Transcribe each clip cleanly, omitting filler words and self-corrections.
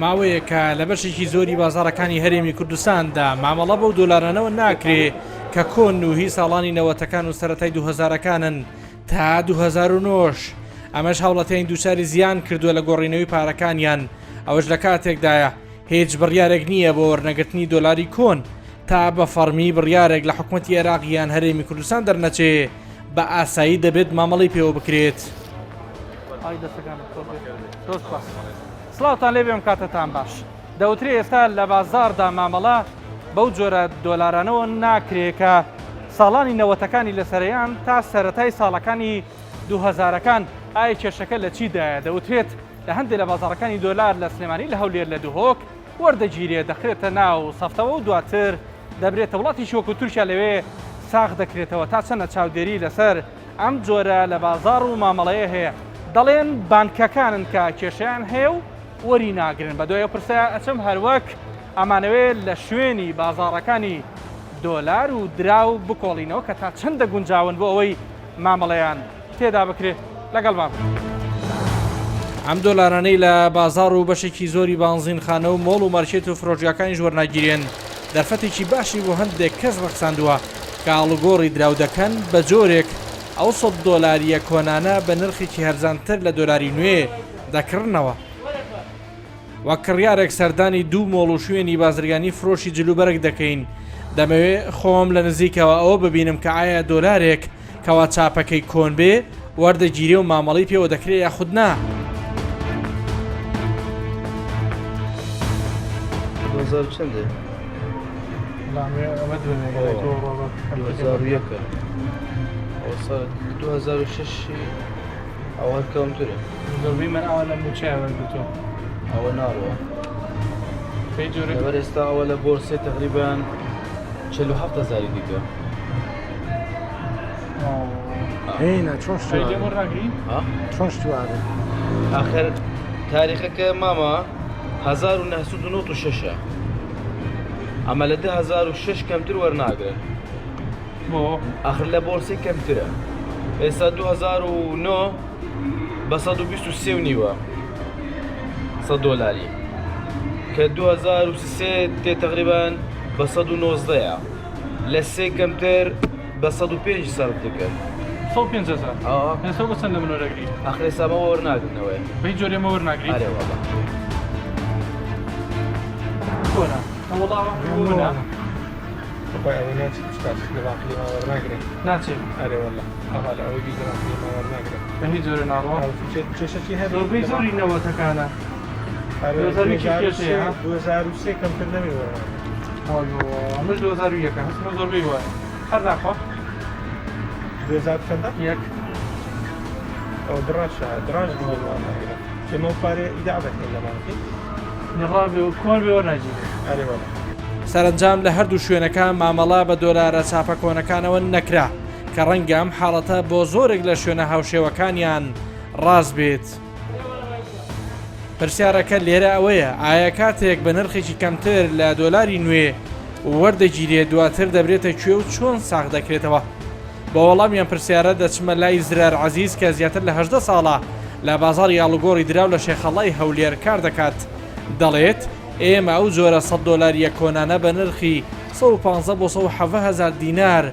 ماوەیە کە لە بەشێکی زۆری بازاڕەکانی هەرێمی کوردستاندا مامەڵە بەو دۆلارانەوە ناکرێ کە کۆن و هی ساڵانی نەوەتەکان و سەرەتای 2000ەکانن تا 2009 ئەمەش هەوڵەتیان دووچاری زیان کردووە لە گۆڕینەوەی پارەکانیان ئەوەش لە کاتێکدایە هیچ بڕیارێک نییە بۆ وەرنەگرتنی دۆلاری کۆن تا بە فەرمی بڕیارێک لە حکوومەتی عێراقیان هەرێمی کوردستان دەرنەچێ بە ئاسایی دەبێت مامەڵی پێوە بکرێت. سڵاوتان لێ بێم کاتتان باش. دەوترێ ئێستا لە بازاردا مامەڵە بەو جۆرە دۆلارانەوە ناکرێت کە ساڵانی نەوەتەکانی لەسەریان تا سەرەتای ساڵەکانی 2000ەکان ئایا کێشەکە لە چیدایە؟ دەوترێت لە هەندێک لە بازاڕەکانی دۆلار لە سلێمانی لە هەولێر لە دوهۆک وەردەگیرێت دەخرێتە ناو سەفتەوە و دواتر دەبرێتە وڵاتی شۆک و تورکیا لەوێ ساغ دەکرێتەوە تا چەندە چاودێری لەسەر ئەم جۆرە لە بازار و مامەڵەیە هەیە. دەڵێن بانکەکانن کە کێشیان هەیە و وەری ناگرن. بە دوای پرسە ئەچم هەروەک ئەمانەوێت لە شوێنی بازاڕەکانی دۆلار و دراو بکۆڵینەوە کە تا چەندە گونجاون بۆ ئەوەی مامەڵەیان تێدا بکرێت. لەگەڵ بام. ئەم دۆلارانەی لە بازار و بەشێکی زۆری بانزینخانە و مۆڵ و مارکێت و فرۆژیەکانی وەرناگیرێن دەرفەتێکی باشی بۆ هەندێک کەس ڕەخساندووە کە ئاڵوگۆڕی دراو دەکەن بە جۆرێک ئەو 100 دۆلاریە کۆنانە بە نرخێکی هەرزانتر لە دۆلاری نوێ دەکڕنەوە. وەک کڕیارێک سەردانی دوو مۆڵ و شوێنی بازرگانی فرۆشی جلوبەرگ دەکەین دەمەوێت خۆم لە نزیکەوە ئەوە ببینم کە ئایا دۆلارێک کەوا چاپەکەی کۆن بێ وەردەگیری و مامەڵی پێوە دەکرێت یاخود نا. 2000 چەندێ؟ 2006 ئەوە کەمترە. زۆربەی من ئەوە لە موچای وەرگتۆ ئەوە ناڕەوە. پێی جۆرە لەبەر ئێستا ئەوە لە بۆرسێ تقریبان 47,000 دیکە. هێنە چۆن چۆن شتوارە آخر تاریخەکە ماما 1996 ئەمە لە 2006 کەمتر وەرناگرن. آخر لە بۆرسی کەمترە. ئێستا 2009 بە 123 نیوە 100 دۆلاری کە 2023 تێ تقریبان بە 119 لە سێ کەمتر بە 105 سەرف دەکەن. 150,000 ئێستا بە چەند لە منۆرەگری؟ آخر ئێستا مە وەرناگرنەوەی. بەی جۆرێمە وەرناگری؟ ئارێ وەڵا. کۆنا وەڵاوە کۆنا. خۆی ئەوەی ناچێت شتاش لە باقی ماوەڕناگرێت. ناچێت. ئارێ وەڵا. ئەوە لە ئەوەی بیگەڕاقی ماوەڕناگرێت. بە هیچ جۆرە ناڕەوە. کێشەکی هەیە. زۆربەی زۆری نەوەتەکانە. 2003 کەمتر نەبێ وەرناگرێت. ئەمەش 2001 هەستمە زۆربەی وایە. هەر ناخوا 2000 چەندە؟ یەک. ئەو دڕاشە دڕاش بوو وەرناگرێت. ئێمە پارێ ئیدا بەکەین لە بانکی. نێڕابێ و کۆن بێ وەرناگیرێت. ئارێ وەڵا. سەرنجام لە هەردوو شوێنەکان مامەڵا بە دۆلارە چاپە کۆنەکانەوە نەکرا کە ڕەنگە ئەم حاڵەتە بۆ زۆرێک لە شوێنە هاوشێوەکانیان ڕاست بێت. پرسیارەکە لێرە ئەوەیە ئایا کاتێک بە نرخێکی کەمتر لە دۆلاری نوێ وەردەگیرێت دواتر دەبرێتە کوێ و چۆن ساغ دەکرێتەوە؟ بە وەڵامیان پرسیارە دەچمە لای زرار عەزیز کە زیاتر لە 18 ساڵە لە بازاڕی ئاڵوگۆڕی دراو لە شێخەڵای هەولێر کار دەکات. دەڵێت ئێمە ئەو جۆرە 100 دۆلاریە کۆنانە بە نرخی 150 بۆ 170,000 دینار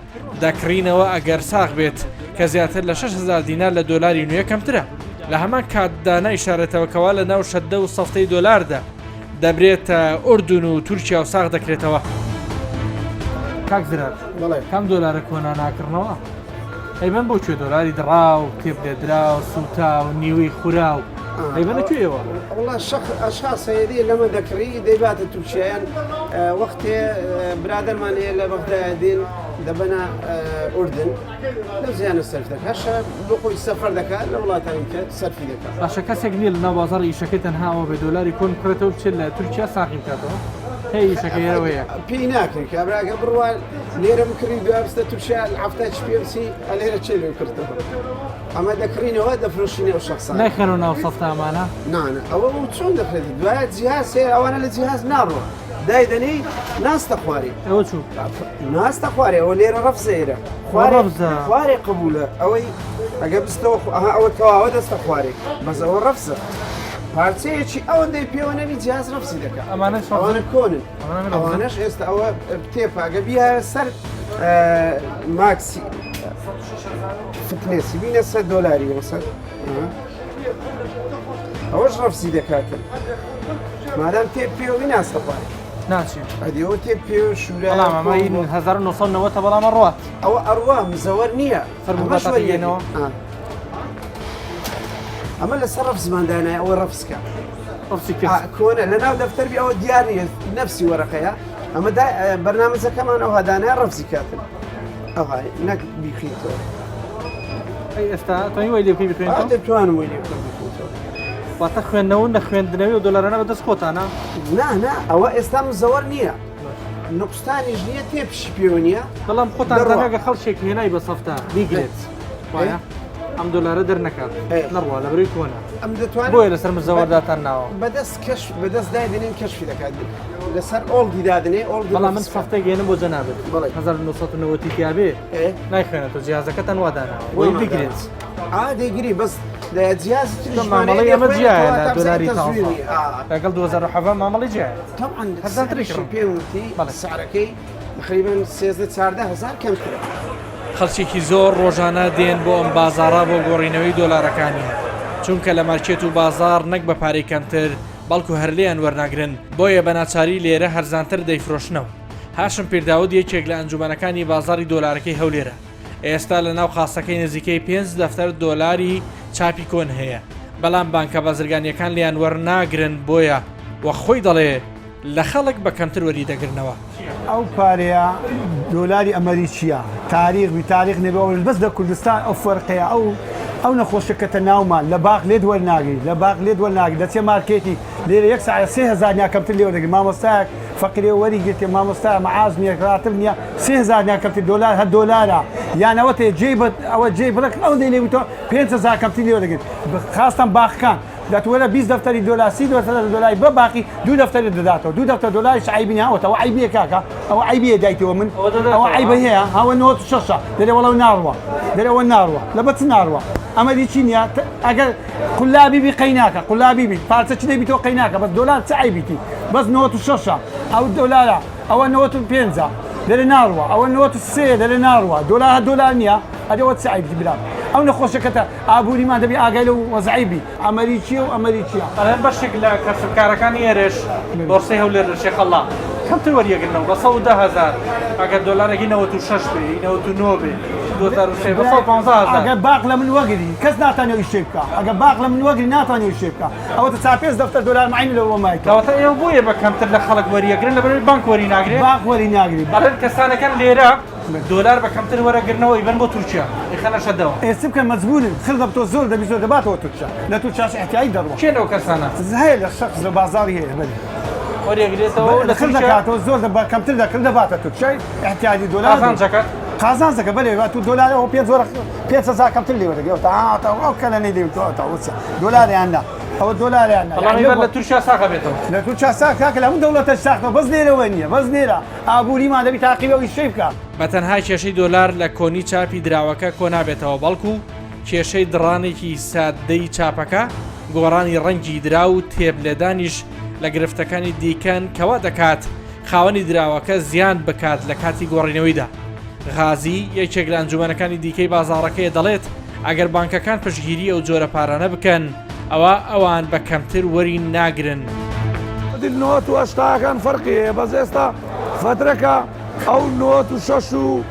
دەکڕینەوە ئەگەر ساغ بێت کە زیاتر لە 6,000 دینار لە دۆلاری نوێ کەمترە. لە هەمان کاتدا نایشارێتەوەکەوە لە ناو شەددە و سەفتەی دۆلاردا دەبرێتە ئوردون و تورکیا و ساغ دەکرێتەوە. کاک زرار کام دۆلارە کۆنا ناکردنەوە؟ ئەیبەن بۆ کوێ دۆلاری دڕاو تێبلێ دراو سوتا و نیوەی خوراو ئەیبەنە کوێەوە؟ والله ئەشخاص هەیەری لەمە دەکڕی دەیباتە تووشیان وەختێ برادرمان هەیە لە بەغداد دێن دەبەنە ئوردن لەو زیانە سەرف دەکات هەشە بۆ خۆی سەفەر دەکات لە وڵاتانی کە سەرفی دەکات. باشە کەسێک نییە لە ناو بازاڕی ئیشەکەی تەنهاوە بێ دۆلاری کۆن بکرێتەوە بچێت لە تورکیا ساقی بکاتەوە؟ هەیە ئیشەکە ئێرەوەیە پێی ناکرێت کابراگە بڕوا لێرە بکڕی دوابستە تووشیا هەفتای پێ بچی لێرە چێ لێ کردەوە. ئەمە دەکڕینەوە دەفرۆشینە ئەو شخصان. نایخەنەوە ناو سەفتامانە؟ نانە ئەوە چۆن دەکرێت دوایە جیهاز هەیە ئەوانە لە جیهاز ناڕوە. دایدەنی ناستە خواری ئەوە چوو ناستە خوارێ ئەوە لێرە ڕەفزەیرە خوارێ قبولە ئەوەی ئەگە بستەوە ئەوە تەواوە دەستە خوارێک بەس ئەوە ڕەفزە پارچەیەکی ئەوەندەی پێوەنەوی جیاز ڕەفسی دەکات ئەمانە ئەوانە کۆنن ئەوانەش ئێستا ئەوە تێپاگە بیا سەر ماکسی فتنێسی بینە $100 وەسەر ئەوەش ڕەفسی دەکاتن مادام تێ پێوەی ناستەخوای ناچێت ئەدیەوە تێ پێ و شوورە بەڵام ئەمە 1990 بەڵام ڕات ئەوە ئەڕوا مزەوەر نییە فەرموباتەکەینەوە ئەمە لەسەر ڕەف زماندانایە ئەوە ڕەفسکە ڕفسی کرد کۆنە لە ناو دەفتەربی ئەوە دیارە نەفسی وەرەقەیە ئەمە بەرنامەجەکەمان ئەو هەدانای ڕەفسی کاتن ئەوهای نەک بیخیتەوە ئێستا تۆی وای لێ بکەی بتوێنیتەوە دەتوانم وی لێ بکەم واتە خوێندنەوە نەخوێندنەوەی و دۆلارانە بەدەست خۆتانە نا ئەوە ئێستا مزەوەر نییە نقستانیش نییە تێپشی پێوە نییە بەڵام خۆتان دەمێگە خەڵکێکی هێنای بە سەفتا بیگرێت وایە ئەم دۆلارە دەرنەکات نەڕوا لە بڕی کۆنە ئەم دەتوانێت بۆیە لەسەر مزەوەرداتان ناوە بەدەست کەش بەدەست دادنێن کەشفی دەکات لەسەر ئۆڵدی دادنێ ئۆڵدی بەڵام من سەفتەی گەێنم بۆ جەنابێت بەڵێ 1990 تیابێ نایخوێنێتەوە جیازەکەتان واداناوە وەی بگرێت دەیگیری بەس جیاز مامەڵی ئەمە جیایە لە دۆلاری لەگەڵ 2007 مامەڵی جیایە طبعا هەزارتریشی پێوتی سعرەکەی تقریبا 13-14,000 کەم کرد خەڵکێکی زۆر ڕۆژانە دێن بۆ ئەم بازارە بۆ گۆڕینەوەی دۆلارەکانی چونکە لە مارکێت و بازار نەک بە پارەی کەمتر بەڵکو هەرلیان وەرناگرن بۆیە بە ناچاری لێرە هەرزانتر دەیفرۆشنەوە هاشم پیرداود یەکێک لە ئەنجومەنەکانی بازاری دۆلارەکەی هەولێرە ئێستا لە ناو خاستەکەی نزیکەی 5 دەفتەر دۆلاری چاپی کۆن هەیە بەڵام بانکە بازرگانیەکان لیان وەرناگرن بۆیە وە خۆی دەڵێ لە خەڵک بە کەمتر وەری دەگرنەوە ئەو پارەیە دۆلاری ئەمریکیە تاریخ تاریخ نێبەوە بەس لە کوردستان ئەو فەرقەیە ئەو نەخۆشەکەتە ناومان لە باق لێ دووەرناگری لە باق لێ دووەرناگری دەچێ مارکێتی لێرە 1 ساعت 3000 کەمتر لێوە دەگرێت مامۆستایەک فەقیرێ وەریگرێتێ مامۆستا مەعاز نییەکراتر نییە 3000 کەمتر دۆلار هە دۆلارە یانەوە تێ جێ ئەوە جێ بڵک ئەو دەیلێتەوە 5000 کەمتر لێوە دەگرێت خاستان باخەکان دەتوەرە 20 دەفتەری دۆلار 30 دۆلاری بە باقی 2 دەفتەری دەداتەوە 2 دەفتەر دۆلاری عیبی هاوتەوە عیبیە کاکە ئەوە عیبیە دایتەوە من ئەوە عیبە هەیە هاوە 96 دەرێ وەڵەو ناڕوە دەرەوە ناڕوە لە بەچ ناڕوە ئەمەری چی نییە ئەگەر قولابی بی قەیناکە قولابی بی پارچە چ دەبیتەوە قەیناکە بەس دۆلار چه عیبیتی بەس 96 ئەو دۆلارە ئەوە 95 دەرێ ناڕوە ئەوە 93 دەرێ ناڕوە دۆلار نییە ئەدەوە چه عیبی برام ئەو نەخۆشەکەتە ئابووریمان دەبی ئاگای لە وەزعیبی ئەمریکیە و ئەمریکیە ئەڵێن بەشێک لە کەسبکارەکانی ئێرش بۆرسەی هەولێر لە شێخەڵا کەمتر وەریەگرنەوە بە 110,000 ئەگەر دۆلارێکی 96 بێ 99 بێ 2003 بە 150,000 ئەگەر باق لە من وەگری کەس ناتوانێت شێ بکە ئەگەر باق لە من وەگری ناتوانێت شێ بکە ئەوە تا 5 دەفتەر دۆلار معین لەوە مایکە کەواتە ئێوە بۆیە بە کەمتر لە خەڵک وەریەگرن لە بەرەوەی بانک وەری ناگرێت باق وەری ناگری بەڵێن کەسانەکان لێرە دۆلار بە کەمتر وەرەگرنەوە ئیبەن بۆ تورکیا ئیخەنە شەدەوە ئێستا بکەن مەجبورن خلق بتۆ زۆر دەبیستەوە دەباتەوە تورکیا لە تورکیاش احتیاجی دەڕوە کێن ئەو کەسانە هەیە لە شەخص لە بازاری هەیە بەێ وەریەگرێتەوە لە خل دەکاتەوە زۆر کەمتر دەکرد دەباتە تورکیای احتیاجی دۆلار قازانجەکەت قازانجەکە بەێ تو دۆلار ئەو 500 کەمتر لێوە دەگەوتە ئەو کەلەنەی لێوتەوە دۆلاریاندا ئەوە دۆلاریان لە تورکیا ساقە بێتەوە لە تورکیا ساکە لە هەموو دەوڵەتە ساختەوە بەس لێرەوە نییە بەس لێرە ئابووریمان دەبی تاقیبەوەی شەی بکە بەتەنها کێشەی دۆلار لە کۆنی چاپی دراوەکە کۆ نابێتەوە بەڵکو کێشەی دڕانێکی سادەی چاپەکە گۆڕانی ڕەنگی درا و تێبلێدانیش لە گرفتەکانی دیکەن کەوا دەکات خاوەنی دراوەکە زیان بکات لە کاتی گۆڕینەوەیدا غازی یەکێک لە ئەنجومەنەکانی دیکەی بازاڕەکەی دەڵێت ئەگەر بانکەکان پشتگیری ئەو جۆرە پارانە بکەن ئەوە ئەوان بە کەمتر وەری ناگرن نۆت و هەشتاکان فەرقی بەس ئێستا فترەکە ئەو 96 و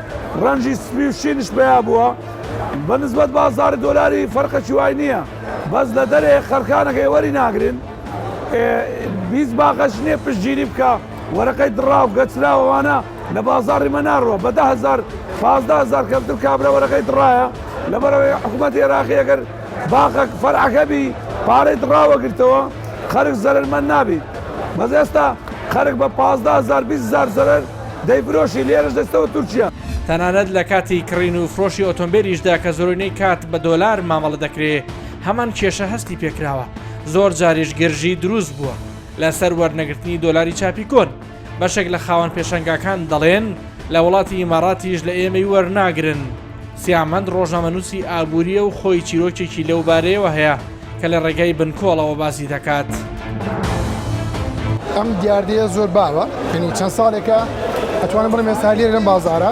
ڕەنجی سپی و شینش بیا بووە بە نسبەت بازاری دۆلاری فەرقەکی وای نییە بەس لە دەرێ خەرکانەکەی وەری ناگرن 20 باقەش نییە پشتگیری بکە وەرەقەی دڕاو گەچراوەوانە لە بازاری مە ناڕوە بە 10,000 15,000 کەمتر کابرا وەرەقەی دڕایە لەبەرەوەی حکوومەتی عێراقی ئەگەر باقەک فەرعەکەبی پارەی دڕاوەگرتەوە خەرک زەرمەند نابی بەس ئێستا خەرک بە 15,000 20,000 زەرەر دەیفرۆشی لێرەش دەستەوە تورکیا تەنانەت لە کاتی کڕین و فرۆشی ئۆتۆمبیلیشدا کە زۆرینەی کات بە دۆلار مامەڵە دەکرێت هەمان کێشە هەستی پێکراوە زۆر جاریش گرژی دروست بووە لەسەر وەرنەگرتنی دۆلاری چاپی کۆن بەشێک لە خاوەن پێشەنگاکان دەڵێن لە وڵاتی ئیماراتیش لە ئێمەی وەرناگرن سیامەند ڕۆژنامەنووسی ئابووریە و خۆی چیرۆکێکی لەو بارەیەوە هەیە کە لە ڕێگەی بنکۆڵەوە باسی دەکات. ئەم دیاردەیە زۆر باوە ینی چەند ساڵێکە ئەتوانم بڵێم ئێستا لێرە لەم بازارە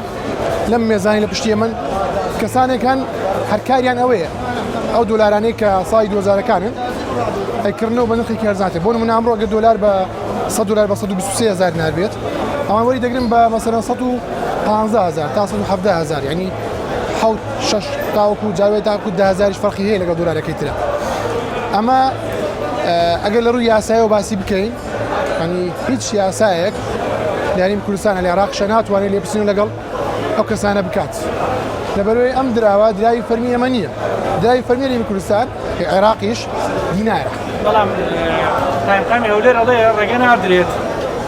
لەم مێزانی لە پشتی من کەسانێکان هەرکاریان ئەوەیە ئەو دۆلارانەی کە ساڵی 2000ەکانن ئەیکردنەوە بە نرخی کارزانێت بۆ نمونە ئەمڕۆ ئەگەر دۆلار بە 100 دلار بە 123,000 دینار بێت ئەوان وەری دەگرن بە مەسەرەن 115,000 تا 117,000 ینی حوت شش تاوەکو جاوێت تاکو 10,000 فەرقی هەیە لەگەڵ دۆلارەکەی ترە. ئەمە ئەگەر لە ڕووی یاسایەوە باسی بکەین ینی هیچ یاسایەک لاریم کوردستانە لە عێراقشە ناتوانێت لێپرسین لەگەڵ ئەو کەسانە بکات. لەبەرەوەی ئەم دراوە دراوی فەرمی ئەمە نییە. دراوی فەرمی هەرێمی کوردستان عێراقیش دینارە. بەڵام تایمقامی هەولێر ئەڵێ ڕێگە نادرێت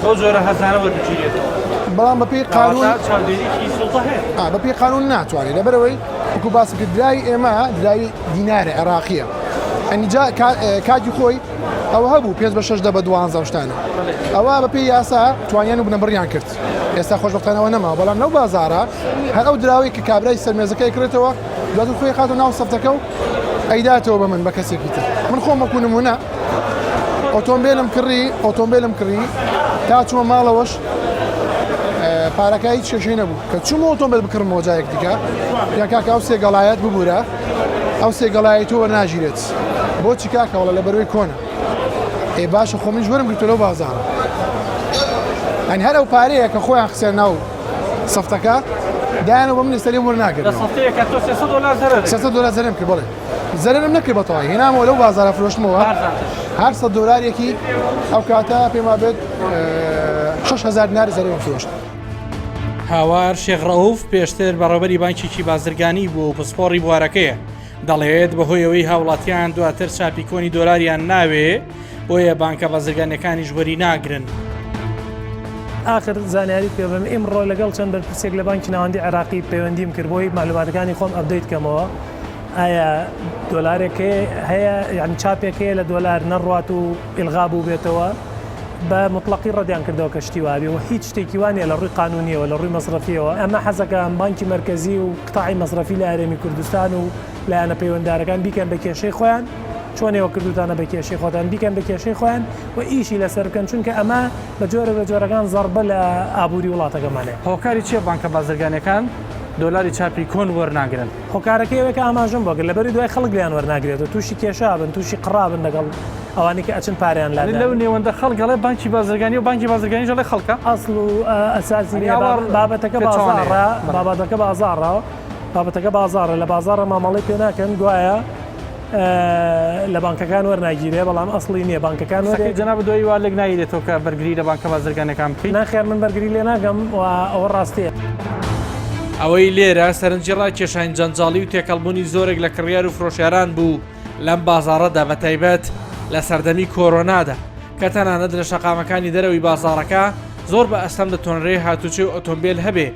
بەو جۆرە هەزانە وەردەگیرێتەوە. بەڵام بەپێی قانون چاودێریی سوڵتە هەیە. بەپێی قانون ناتوانێت لەبەرەوەی وەکو باسی کرد درای ئێمە درای دینارە عێراقیە. ئەنیجا کاتی خۆی ئەوە هەبوو 5 بە 6 بە 12 شتانە. ئەوە بەپێی یاسا توانیان و بنەبڕیان کرد. ئێستا خۆشبەختانەوە نەما بەڵام لەو بازارە هەر ئەو دراوی کە کابرای سەرمێزەکەی کڕێتەوە دواتر خۆی خاتە ناو سەفتەکە و ئەیداتەوە بە من بە کەسێکی تر. من خۆم وەکو نمونە ئۆتۆمبیلم کڕی تا چوومە ماڵەوەش پارەکە هیچ کێشەی نەبوو کە چوومە ئۆتۆمبیل بکڕمەوە جایەک دیکە یا کاکە ئەو سێگەڵایەت ببوورە ئەو سێگەڵایەتەوە ناژیرێت بۆچی کاکەوەڵە لە بەروەی کۆنە ئێ باشە خۆمیش وەرم گرتو لەو بازارە ئەنی هەر ئەو پارەیە کە خۆیان خسێن ناو سەفتەکە دایانەوە بە من لەسەرێم وەرناگرن لە سەفتەیەکە تۆ 300 دلار زەرەر 300 دلار زەرم کرد بڵێ زەرم نەکرد بەتەواوی هێنامەوە لەو بازارە فرۆشتمەوە هەر 100 دلارێکی ئەو کاتە پێما بێت 6,000 دینار زەرم فرۆشت. هاوار شێخ ڕەوف پێشتر بەڕێوەبەری بانکێکی بازرگانی بوو پسپۆڕی بوارەکەیە دەڵێت بەهۆیەوەی هاوڵاتیان دواتر چاپی کۆنی دۆلاریان ناوێ بۆیە بانکە بازرگانەکانی ژوەری ناگرن. آخر زانیاری پێ بم ئێمڕۆ لەگەڵ چەند بەرپرسێک لە بانکی ناوەندی عێراقی پەیوەندیم کرد بۆی معلوماتەکانی خۆم ئەپدەیت کەمەوە ئایا دۆلارێکی هەیە یعنی چاپێکەیە لە دۆلار نەڕوات و ئیلغا بوو بێتەوە بە مطلقی ڕەدیان کردەوە کە شتی وابێ و هیچ شتێکی وانە لە ڕووی قانونیەوە لە ڕووی مەصرفیەوە ئەمە حەزەکەم بانکی مرکزی و قتاعی مەصرفی لە هەرێمی کوردستان و لایەنە پەیوەنددارەکان بیکەن بە کێشەی خۆیان چۆنێوە کردوتانە بە کێشەی خۆتان بیکەن بە کێشەی خۆیان و ئیشی لەسەر بکەن چونکە ئەمە بە جۆرە بە جۆرەکان زەربە لە ئابووری وڵاتەکەمانێ. هۆکاری چییە بانکە بازرگانەکان دۆلاری چاپی کۆن وەرناگرن؟ هۆکارەکەیەوەکە ئاماژەم بۆ لەبەری دوای خەڵک لیان وەرناگرێت و تووشی کێشابن تووشی قڕابن لەگەڵ ئەوانی کە ئەچن پاریان لا لەو نێوەندە خەڵگەڵێ بانکی بازرگانی و بانکی بازرگانی ژەڵێ خەڵکە ئەسڵ و ئەساسی بابەتەکە بازاڕە بابەتەکە بازاڕە لە بازاڕە مامەڵی پێ ناکەن گوایە لە بانکەکان وەرناگیرێ بەڵام ئەسڵی نییە بانکەکان جەناب دوایی وا لێک نایدێتەوە کە بەرگری لە بانکە بازرگانەکان بکەیت؟ ناخێر من بەرگری لێ ناگەم و ئەوە ڕاستیە. ئەوەی لێرە سەرنجڕای کێشان جەنجاڵی و تێکەڵبوونی زۆرێک لە کڕیار و فرۆشیاران بوو لەم بازاڕەدا بە تایبەت لە سەردەمی کۆرۆنادا کە تەنانەت لە شەقامەکانی دەرەوەی بازاڕەکە زۆر بە ئەستەم دەتۆنرێ هاتوچێ و ئۆتۆمبیل هەبێ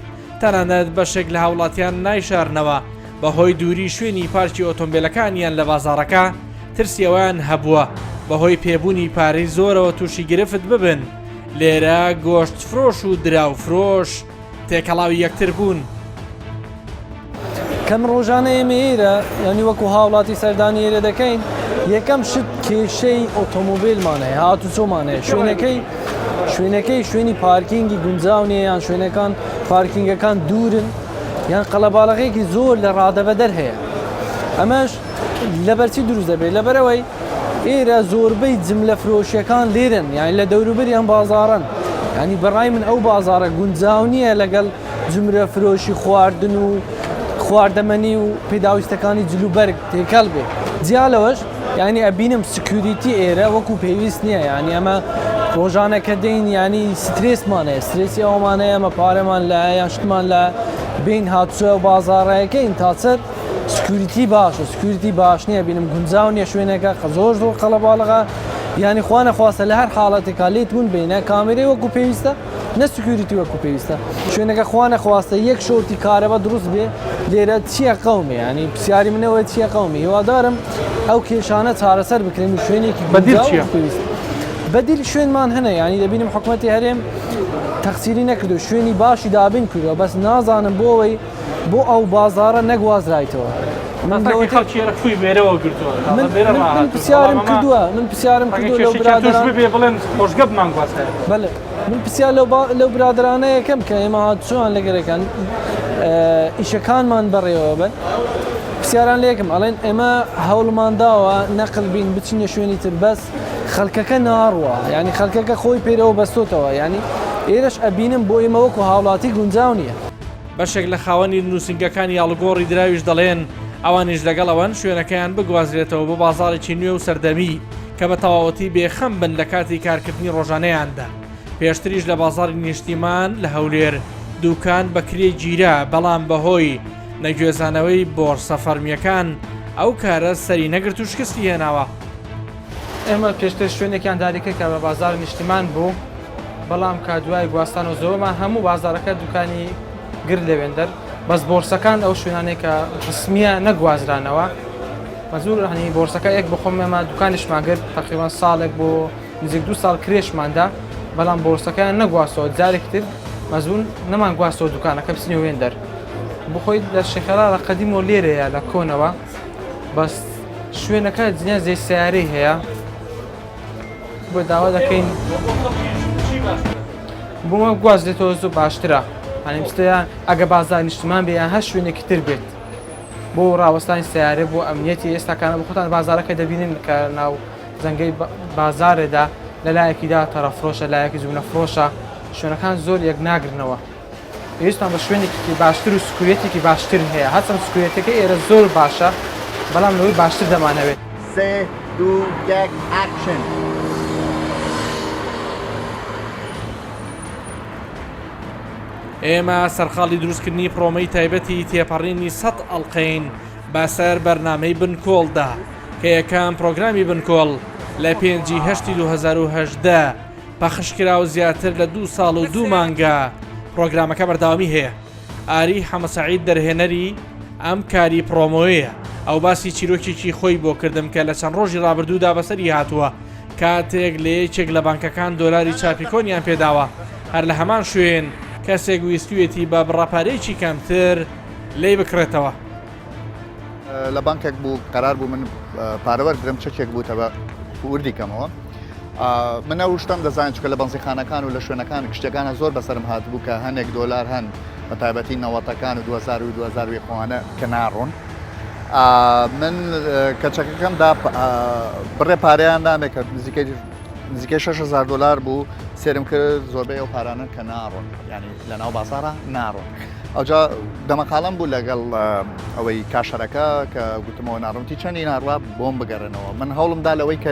تەنانەت بەشێک لە هاوڵاتیان نایشارنەوە بەهۆی دووری شوێنی پارکی ئۆتۆمبیلەکانیان لە بازاڕەکە ترسیەوەیان هەبووە بەهۆی پێبوونی پارەی زۆرەوە تووشی گرفت ببن لێرە گۆشت فرۆش و دراو فرۆش تێکەڵاوی یەکتر بوون. کەم ڕۆژانە ئێمەێرە ینی وەکو هاوڵاتی سەردانی ئێرە دەکەین یەکەم شت کێشەی ئۆتۆمۆبیلمانەیە هاتوچۆمانەیە شوێنەکەی شوێنی پارکینگی گونجاونێ یان شوێنەکان پارکینگەکان دوورن یان قەلەباڵغێکی زۆر لە ڕادەبە دەر هەیە ئەمەش لەبەرچی دروست دەبێت لەبەرەوەی ئێرە زۆربەی جملە فرۆشیەکان لێرن یانی لە دەوروبەریان بازاڕن ینی بەڕای من ئەو بازاڕە گونجاو نییە لەگەڵ جملە فرۆشی خواردن و خواردەمەنی و پێداویستەکانی جلوبەرگ تێکەڵ بێ جیالەوەش ینی ئەبینم سکیوریتی ئێرە وەکو پێویست نییە ینی ئەمە ڕۆژانەکە دەین ینی سترێسمانەیە سترێسی ئەومانەیە ئەمە پارەمان لە یان شتمان لە بین هاتووە و بازاڕەکەین تاچەر سکیوریتی باشە سکیوریتی باش نییە بینم گونجاو نیە شوێنەکە زۆر قەڵەباڵغا ینی خوانە خواستە لە هەر حاڵەتێکا لێت بوون بینە کامێرەی وەکو پێویستە نە سکیوریتی وەکو پێویستە شوێنەکە خوانە خواستە یەک شۆرتی کارەبە دروست بێ لێرە چییە قەومێ ینی پرسیاری منەوە چییە قەومی هیوادارم ئەو کێشانە چارەسەر بکرێن و شوێنێکی پێویست بەدیل شوێنمان هەنە ینی دەبینم حکوومەتی هەرێم تەقسیری نەکردو شوێنی باشی دابین کردەوە بەس نازانم بۆ ئەو بازارە نەگوازرایتەوە خەڵکی ڕفوی بێرەوە گرتووە من پرسیارم کردووە من پرسیارم کردووە لەو برادران بێ بڵێن خۆشگە بمان گواستە بەڵێ من پرسیار لەو برادرانە یەکەم کە ئێمە هاتووان لەگەرەکان ئیشەکانمان بەڕێوە بن پرسیاران لە یەکەم ئەڵێن ئێمە هەوڵمان داوە نەقل بین بچینە شوێنی تر بەس خەڵکەکە ناڕوە ینی خەڵکەکە خۆی پێرەوە بەستۆتەوە ینی ئێرەش ئەبینم بۆ ئێمە وەکو هاوڵاتی گونجاو نییە بەشێک لە خاوەنی نووسنگەکانی ئاڵگۆڕی دراویش دەڵێن ئەوانیش لەگەڵ ئەوەن شوێنەکەیان بگوازرێتەوە بۆ بازاڕێکی نوێ و سەردەمی کە بە تەواوەتی بێخەم بن لە کاتی کارکردنی ڕۆژانەیاندا پێشتریش لە بازاڕی نیشتیمان لە هەولێر دووکان بەکرێ گیرا بەڵام بەهۆی نەگوێزانەوەی بۆرسە فەرمیەکان ئەو کارە سەری نەگرت و شکستی هێناوە ئێمە پێشتر شوێنێکیان داریکە کە بە بازار نیشتیمان بوو بەڵام کا دوای گواستان و زۆرمان هەموو بازارەکە دوکانی گرد لەوێندەر بەس بۆرسەکان ئەو شوێنانەی کە ڕسمیە نەگوازرانەوە مەزور هەنی بۆرسەکە یەک بخۆم ئێمە دوکانیشمان گرت تقریبان ساڵێک بۆ نزیک 2 ساڵ کرێشماندا بەڵام بۆرسەکەیان نەگواستەوە جارێک تر مەزون نەمان گواستەوە دوکانەکە بچنی وێندەر بخۆی لە شێخەرا قەدیم و لێرەیە لە کۆنەوە بەس شوێنەکە جنیا زەی سیارەی هەیە بۆ داوا دەکەین بۆمە گواز لێتەوە زۆر باشترە هەنیمستەیان ئەگە بازار نیشتمان بێ یان هەر شوێنێکی تر بێت بۆ ڕاوەستانی سیارە بۆ ئەمنیەتی ئێستاکانە بۆ خۆتان بازارەکە دەبینن کە ناو زەنگەی بازارێدا لەلایەکیدا تەرەفرۆشە لایەکی زوونە فرۆشە شوێنەکان زۆر یەک ناگرنەوە پێویستمان بە شوێنێکی باشتر و سکوێتێکی باشتر هەیە هەچەند سکوێتەکە ئێرە زۆر باشە بەڵام لەوەی باشتر دەمانەوێت 3 2 1 ئاکشن ئێمە سەرخاڵی دروستکردنی پرۆمەی تایبەتی تێپەڕینی 100 ئەڵقەین بەسەر بەرنامەی بنکۆڵدا کە یەکەم پرۆگرامی بنکۆڵ لە 5/8/2018 پەخشکرا و زیاتر لە 2 ساڵ و 2 مانگە پرۆگرامەکە بەرداوامی هەیە ئاری حەمەسەعید دەرهێنەری ئەم کاری پرۆمۆیە ئەو باسی چیرۆکێکی خۆی بۆ کردم کە لە چەند ڕۆژی ڕابردوودا بەسەری هاتووە کاتێک لە یەکێک لە بانکەکان دۆلاری چاپیکۆنیان پێداوە هەر لە هەمان شوێن کەسێک ویستوێتی بە بڕاپارەیەکی کەمتر لێ بکرێتەوە لە بانکێک بوو قرار بوو من پارەوەرگرم چەکێک بوو تەبە وردی کەمەوە من ئەو شتم دەزانین چکە لە بەنزیخانەکان و لە شوێنەکان شتەکانە زۆر بەسرم هاتبوو کە هەندێک دۆلار هەن بە تایبەتی نەوەتەکان و 2020 خۆوانە کە ناڕۆن من کەچەکەکەمدا بڕێ پارەیان دامێک کە نزیکەی 6,000 دلار بوو سێرم کرد زۆربەی ئەو پارانە کە ناڕۆن ینی لە ناو بازارە ناڕۆن ئەوجا دەمەقاڵم بوو لەگەڵ ئەوەی کاشەرەکە کە گوتمەوە ناڕۆنتی چەندی ناڕوا بۆم بگەڕنەوە من هەوڵمدا لەوەی کە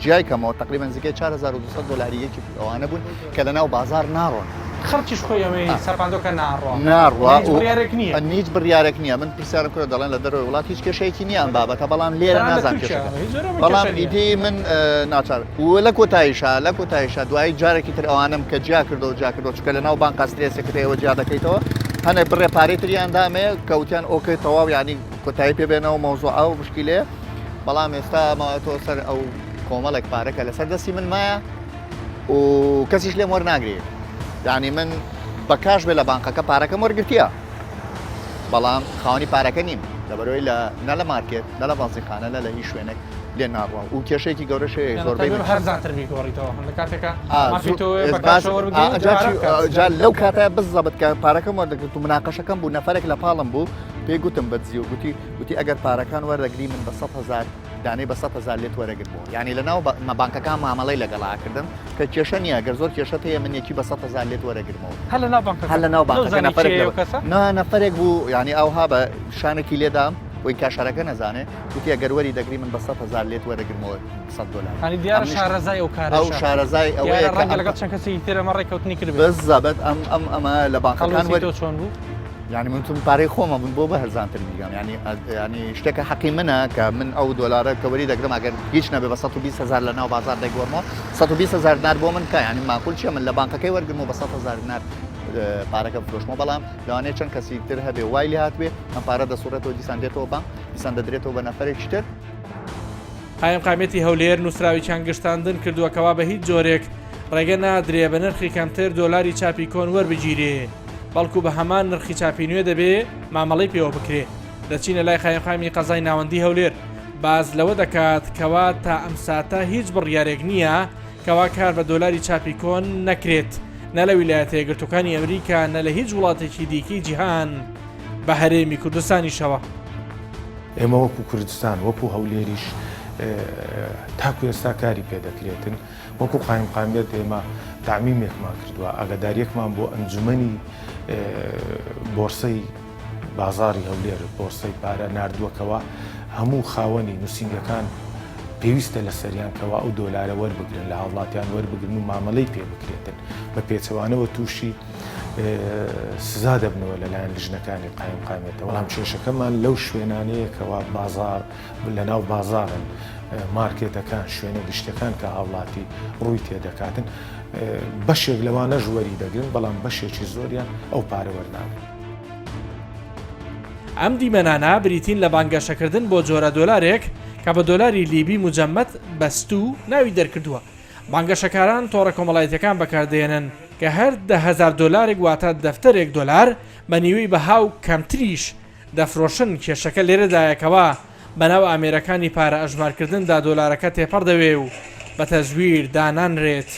جیای کەمەوە تقریبا نزیکەی 4,200 دلاری یەکی ئەوانە بوون کە لە ناو بازار ناڕۆن خەڵکیش خۆی ئەوەی سەرپاندۆکە ناڕوا بڕیارێک نییە هیچ بڕیارێک نییە من پرسیارم کرد دەڵێن لە دەرەوەی وڵات هیچ کێشەیەکی نییە ئەم بابەتە بەڵام لێرە نازان بەڵام ئیدی من ناچار لە کۆتاییشە دوایی جارێکی تر ئەوانم کە جیا کردەوە جا کردەوە چکە لە ناو بانک ئەسترێسێکت ئێوە جیا دەکەیتەوە هەنێ بڕێ پارەی تریان دامێ کەوتیان ئۆکەی تەواو ینی کۆتایی پێبێنەوە مەوزوع ئەو مشکلێ بەڵام ئێستا ماوەتەوە سەر ئەو کۆمەڵێک پارەکە لەسەر دەستی من مایە و کەسیش لێم وەرناگرێت یعنی من بە کاش بێ لە بانکەکە پارەکەم وەرگرتیە بەڵام خاوەنی پارەکە نیم لەبەرەوەی نە لە مارکێت نە لە بازرخانە لە هیچ شوێنێک لێ ناڕوە و کێشەیەکی گەورەشەیە زۆربەی هەرزانتر بیگۆڕیتەوە کاتێکە لەو کاتە بزەبت کە پارەکەم وەردەگرت و مناقەشەکەم بوو نەفرێک لە پاڵم بوو پێی گوتم بەدزی و گوتی ئەگەر پارەکان وەردەگری من بە 100,000 دانەی بە 100,000 لێت وەرەگرت بوو یعنی لە ناو بانکەکان مامەڵەی لەگەڵاکردن کە کێشە نییە گەر زۆر کێشە هەیە من یەکی بە 100,000 لێت وەرەگرمەوە هەر لە ناو بانکەکە نەفرێک بوو ینی ئەوها بە شانێکی لێدام وی کاشارەکە نەزانێ گوتی ئەگەر وەری دەگری من بە 100,000 لێت وەرەگرمەوە 100 دلار هەنی دیارە شارەزای ئەو کارە ئەو شارەزای ئەوەیە ڕەنگە لەگەڵ چەند کەسی ترەمە ڕێککەوتنی کرد بزەبەت ئەمە لە بانکەکان چۆن بوو یعنی من تون پارەی خۆمە بوون بۆ بە هەرزانتر میگەم ینی شتێکە حەقی منە کە من ئەو دۆلارە کەوەری دەگرم ئەگەر هیچ نەبێ بە 120,000 لە ناو بازار دەگوەمەوە 120,000 دینار بۆ من کە ینی ماقول چیە من لە بانکەکەی وەرگرمەوە بە 100,000 دینار پارەکە فرۆشمەوە بەڵام لەوانەیە چەند کەسی تر هەبێ وای لێ هاتبێ ئەم پارە دەسوڕێتەوە دیسان دێتەوە بانک دیسان دەدرێتەوە بە نەفرێکی تر قایم قامێتی هەولێر نووسراویان گەشتاندن کردووەکەوا بە هیچ جۆرێک ڕێگە نادرێ بە نرخی کەمتر دۆلاری چاپی کۆن وەربگیرێ بەڵکو بە هەمان نرخی چاپی نوێ دەبێ مامەڵی پێوە بکرێ دەچینە لای خایمخامی قەزای ناوەندی هەولێر باز لەوە دەکات کەوا تا ئەم ساتە هیچ بڕیارێک نییە کەوا کار بە دۆلاری چاپی کۆن نەکرێت نە لە ویلایەتە یەکگرتووەکانی ئەمریکا نە لە هیچ وڵاتێکی دیکەی جیهان بە هەرێمی کوردستانیشەوە. ئێمە وەکو کوردستان وەکو هەولێریش تاکو ئێستا کاری پێدەکرێتن وەکو قایمقامێت ئێمە تعمیمێکمان کردووە ئاگاداریەکمان بۆ ئەنجومەنی بۆرسەی بازاری هەولێر بۆرسەی پارە نردووەکەوە هەموو خاوەنی نووسنگەکان پێویستە لە سەریانکەوە ئەو دۆلارە وەربگرن لە هاوڵاتیان وەربگرن و مامەڵەی پێ بکرێتن بە پێچەوانەوە تووشی سزا دەبنەوە لەلایەن لیژنەکانی قایمقامێتەوە. بەڵام کێشەکەمان لەو شوێنانەیەکەوە بازار لەناو بازارن مارکێتەکان شوێنە گشتەکان کە هاوڵاتی ڕووی تێدەکاتن بەشێک لەوانە ژوەری دەگرن بەڵام بەشێکی زۆریان ئەو پارە وەرناگرن. ئەم دیمەنانە بریتین لە بانگەشەکردن بۆ جۆرە دۆلارێک کە بە دۆلاری لیبی مجەممەد بەستوو ناوی دەرکردووە. بانگەشەکاران تۆڕە کۆمەڵایەتەکان بەکاردێنن کە هەر 10,000 دۆلارێک واتە دەفتەرێک دۆلار بە نیوەی بەهاو کەمتریش دەفرۆشن. کێشەکە لێرەدایەکەوە بەناو ئامێرەکانی پارە ئەژمارکردندا دۆلارەکە تێپەڕ دەوێ و بە تەزویر دانانرێت.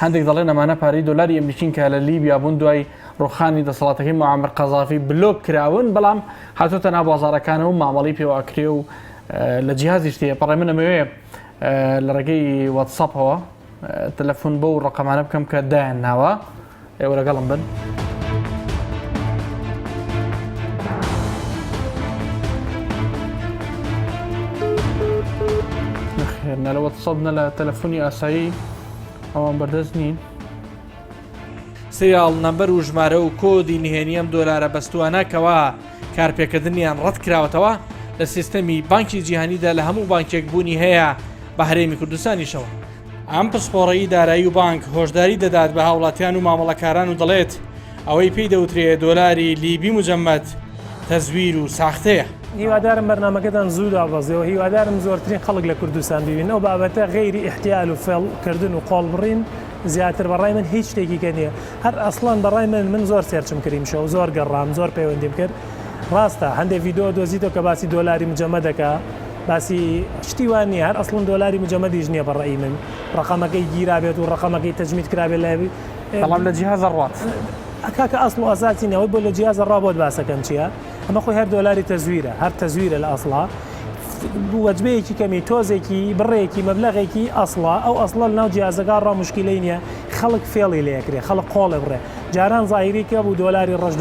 هەندێک دەڵێن ئەمانە پارەی دۆلاری ئەمریکین کە لە لیبیا بوون دوای ڕۆخانی دەسەڵاتەکەی موعەمەر قەزافی بلۆک کراون بەڵام هاتوۆتە ناو بازاڕەکانەوە و مامەڵی پێواکرێ و لە جیهازیش تێپەڕێ. من ئەمەوێ لە ڕێگەی واتساپەوە تەلەفۆن بۆ و ڕقەمانە بکەم کە دایان ناوە ئێوە لەگەڵم بن. نە لە واتساپ نە لە تەلەفۆنی ئاسایی ئەوان بەردەست نین. سریال نەمبەر و ژمارە و کۆدی نهێنیم دۆلارە بەستوانەکەوە کارپێکردنیان ڕەت کراوەتەوە لە سیستەمی بانکی جیهانیدا لە هەموو بانکێک بوونی هەیە بە هەرێمی کوردستانیشەوە. ئەم پسپۆڕەیی دارایی و بانک هۆشداری دەدات بە هاوڵاتیان و مامەڵەکاران و دەڵێت ئەوەی پێی دەوترێت دۆلاری لیبی مجەممەد تەزویر و ساختەیە. هیوادارم بەرنامەکەتان زوو دابەزەوە هیوادارم زۆرترین خەڵک لە کوردستان ببین ئەو بابەتە غەیری احتیال و فێڵکردن و قۆڵ بڕین زیاتر بەڕای من هیچ شتێکی کە نییە. هەر ئەسڵان بەڕای من زۆر سێرچم کردیم شەو زۆر گەڕام زۆر پەیوەندیم کرد. ڕاستە هەندێک ڤیدۆ دۆزیتەوە کە باسی دۆلاری مجەممەد دەکا باسی شتی وان نیە هەر ئەسڵن دۆلاری مجەممەدیش نییە بەڕای من ڕقەمەکەی گیرابێت و ڕقەمەکەی تەجمیت کرابێت لای بەڵام لە جیهازە ڕات ئەکاکە ئەسڵ و ئاساسی نەوەی بۆ لە جیهازە ڕابۆت باسەکەم چییە؟ ئەمە خۆی هەر دۆلاری تەزویرە هەر تەزویرە لە ئەسڵا وەجبەیەکی کەمی تۆزێکی بڕێکی مەبلەغێکی ئەسڵا ئەو ئەسڵە ناو جیازەکە ڕ مشکلەی نییە خەڵک فێڵی لەیەکرێ خەڵک قۆڵێ بڕێ جاران زایریکە بوو دۆلاری ڕژ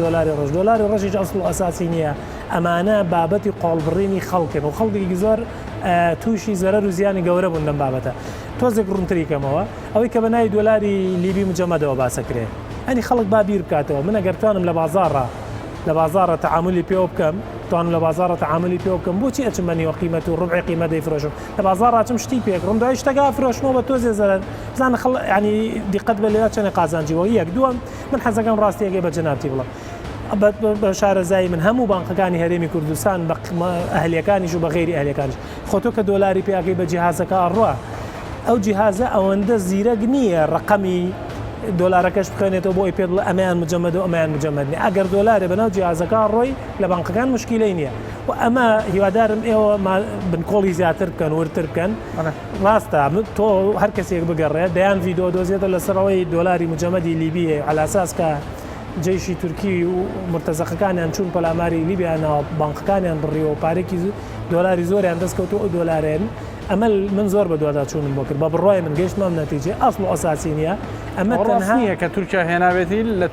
دۆلاری ڕژی ئەسڵ و ئەساسی نییە ئەمانە بابەتی قۆڵبڕینی خەڵکن و خەڵکی زۆر تووشی زەرەر و زیانی گەورە بوون لەم بابەتە. تۆزێک ڕوونتریکەمەوە ئەوەی کە بەناوی دۆلاری لیبی مجەممەدەوە باسەکرێ ئەنی خەڵک بابیر بکاتەوە من ئەگەرتوانم لە بازارە تەعاملی پێوە بکەم توانم لە بازارە تەعاملی پێوە بکەم بۆچی ئەچمەنیوە قیمەت و ڕبعی قیمە دەیفرۆشم لە بازارڕاچم شتی پێکڕم دوای شتەکە فرۆشمەوە بە تۆزێ زەرەر بزانە ینی دیقەت بە لێرە چەنە قازانجیەوە یەک دووەم من حەزەکەم ڕاستیەکەی بە جەنابتی بڵم بە شارەزایی من هەموو بانقەکانی هەرێمی کوردستان بە ئەهلیەکانیش و بە غێری ئەهلیەکانیش خۆتۆ کە دۆلاری پێیاکەی بە جیهازەکە ئەڕوە ئەو جیهازە ئەوەندە زیرەک نییە ڕقەمی دۆلارەکەش بخێنێتەوە بۆی پێ ئەمەیان مجەممەد و ئەمەیان مجەممەدنی ئەگەر دۆلارێ بەناو جیهازەکە ڕۆی لە بانقەکان مشکلەی نییە و ئەمە هیوادارم ئێوە بنکۆڵی زیاتر بکەن ورتر بکەن ڕاستە تۆ هەر کەسێک بگەڕێت دەیان ڤیدۆ دۆزیێتە لەسەرەوەی دۆلاری مجەممەدی لیبیە علاساس کە جێشی تورکی و مرتەزەقەکانیان چوون پەلاماری لیبیانەوە بانقەکانیان بڕیەوە پارێکی دۆلاری زۆریان دەستکەوتو ئەو دۆلارێن ئەمە من زۆر بە دووادا چوونم بۆ کرد بە بڕای من گەیشتمام نەتیجێ ئەسڵ و ئەساسی نییە ئەمە تەنها کە تورکیا هێناوێتی لە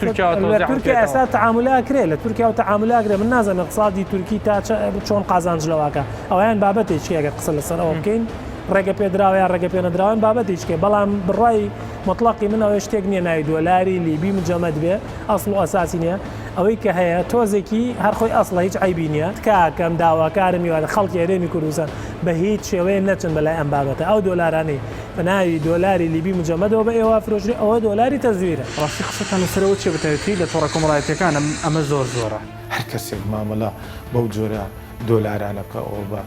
تورکیا ئێستا تەعاملاکرێ لە تورکیا و تەعاملاکرێ من نازانم اقتصادی تورکی تا چۆن قازانجلەوەکە ئەویان بابەتێکی ئەگەر قسە لەسەر ئەوە بکەین ڕێگە پێدراوە ڕێگە پێنەدراوان بابەتێکێ بەڵام بڕای مطلقی من ئەوەی شتێک نییە ناوی دۆلاری لیبی مجەممەد بێ ئەسڵ و ئەساسی نییە ئەوەی کە هەیە تۆزێکی هەرخۆی ئەسڵە هیچ عیبی نییە کاکەم داواکارم میوانە خەڵکی هەرێمی کوردستان بە هیچ شێوەیە نەچن بەلای ئەم بابەتە ئەو دۆلارانەی بە ناوی دۆلاری لیبی مجەممەدەوە بە ئێوە فرۆشی ئەوە دۆلاری تەزویرە ڕاستی قسەتان لەسەرەوە چێ بەتایبەتی لە تۆڕە کۆمەڵایەتیەکان ئەمە زۆرە هەر کەسێک مامەڵە بەو جۆرە دۆلارانەکە ئەو بە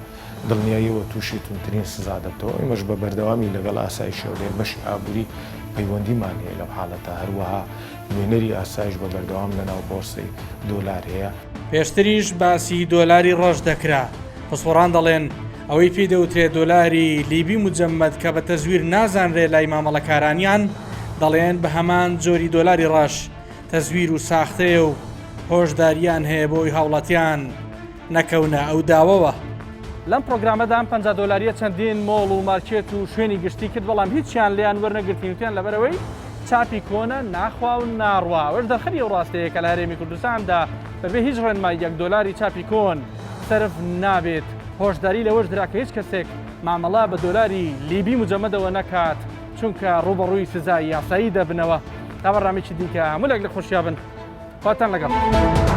دڵنیاییەوە تووشی تونترین سزا دەبێتەوە ئێمەش بە بەردەوامی لەگەڵ ئاسایشەوە لێر بەشی ئابووری پەیوەندیمان هەیە لەو حاڵەتە هەروەها نوێنەری ئاسایش بە بەردەوام لەناو بۆرسی دۆلار هەیە. پێشتریش باسی دۆلاری ڕۆژ دەکرا پسپۆران دەڵێن ئەوەی پێی دەوترێت دۆلاری لیبی مجەممەد کە بە تەزویر نازانرێ لای مامەڵەکارانیان دەڵێن بە هەمان جۆری دۆلاری ڕەش تەزویر و ساختەیە و هۆشداریان هەیە بۆی هاوڵاتیان نەکەونە ئەو داوەوە. لەم پرۆگرامەدان 50 دۆلاریە چەندین مۆڵ و مارکێت و شوێنی گشتی کرد بەڵام هیچیان لیان وەرنەگرتیوتیان لەبەرەوەی چاپی کۆنە ناخوا و ناڕوا وەش دەرخەری ئەو ڕاستەیە کە لە هەرێمی کوردستاندا بەبێ هیچ ڕێنمای 1 دۆلاری چاپی کۆن سرف نابێت. هۆشداری لەوەش درا کە هیچ کەسێک مامەڵا بە دۆلاری لیبی مجەمەدەوە نەکات چونکە ڕوبەڕووی سزای یاسایی دەبنەوە. تا بەڕامێکی دیکە هەموو لەک لە خۆشییا بن خواتان لەگەڵ.